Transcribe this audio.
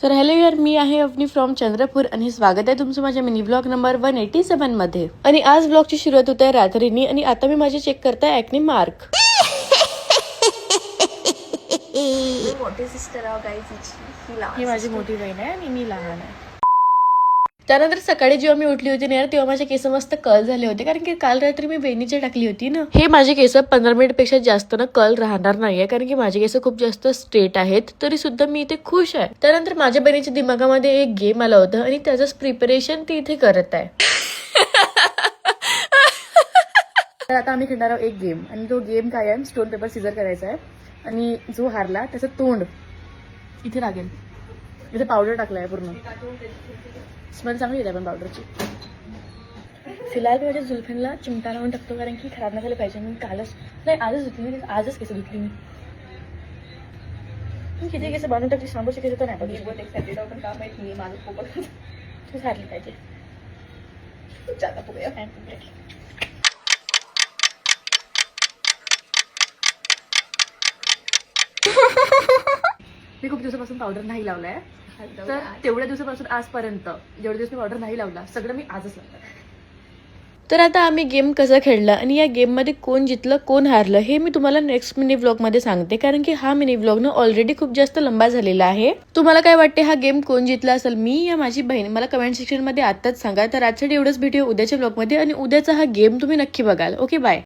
तर हॅलो यार, मी आहे अवनी फ्रॉम चंद्रपूर आणि स्वागत आहे तुमचं माझ्या मिनी ब्लॉग नंबर 187 मध्ये. आणि आज ब्लॉगची सुरुवात होत आहे रात्रीनी आणि आता मी माझे चेक करताय ॲक्ने मार्क. मोठी सिस्टर आहे गाईज, ही माझी मोठी बहीण आहे आणि मी लहान आहे. त्यानंतर सकाळी जेव्हा मी उठली होती ना यार, तेव्हा माझे केस मस्त कर्ल झाले होते, कारण की काल रात्री मी वेणीचे टाकली होती ना. हे माझे केस 15 मिनिट पेक्षा जास्त ना कर्ल राहणार नाहीये, कारण की माझे केस खूप जास्त स्ट्रेट आहेत. तरी सुद्धा मी इथे खुश आहे. त्यानंतर माझ्या बहिणीच्या दिमागामध्ये एक गेम आला होता आणि त्याचंच प्रिपरेशन ती इथे करत आहे. तर आता आम्ही खेळणार आहोत एक गेम, आणि तो गेम काय आहे, स्टोन पेपर सीझर करायचा आहे. आणि जो हारला त्याचं तोंड इथे लागेल. इथे पावडर टाकलाय पूर्ण, स्मेल चांगली येते पण पावडरची. फिलहाल मी माझ्या जुल्फिनला चिमटा लावून टाकतो, कारण की खराब नाही झालं पाहिजे. मी कालच नाही, आजच धुतली मी, आजच केस धुतली मी. किती केस बांधून टाकली सांगूची केस तर नाही बघ. पण का माहित मी माझं पोपट तू सारली पाहिजे. जाता बघूया. मी खूप दिवसापासून पावडर नाही लावलाय, तर तेवढ्या दिवसापासून आजपर्यंत जेवढे दिवस मी पावडर नाही लावला, सगळं मी आजच लावलं. तर आता आम्ही गेम कसा खेळला आणि या गेम मध्ये कोण जितलं कोण हारलं हे मी तुम्हाला नेक्स्ट मिनी व्लॉग मध्ये सांगते, कारण की हा मिनी व्लॉग ना ऑलरेडी खूप जास्त लंबा झालेला आहे. तुम्हाला काय वाटते हा गेम कोण जितला असेल, मी या माझी बहीण? मला कमेंट सेक्शन मध्ये आताच सांगा. तर आजसाठी एवढंच, भेटूया उद्याच्या व्लॉग मध्ये आणि उद्याचा हा गेम तुम्ही नक्की बघाल. Okay, bye.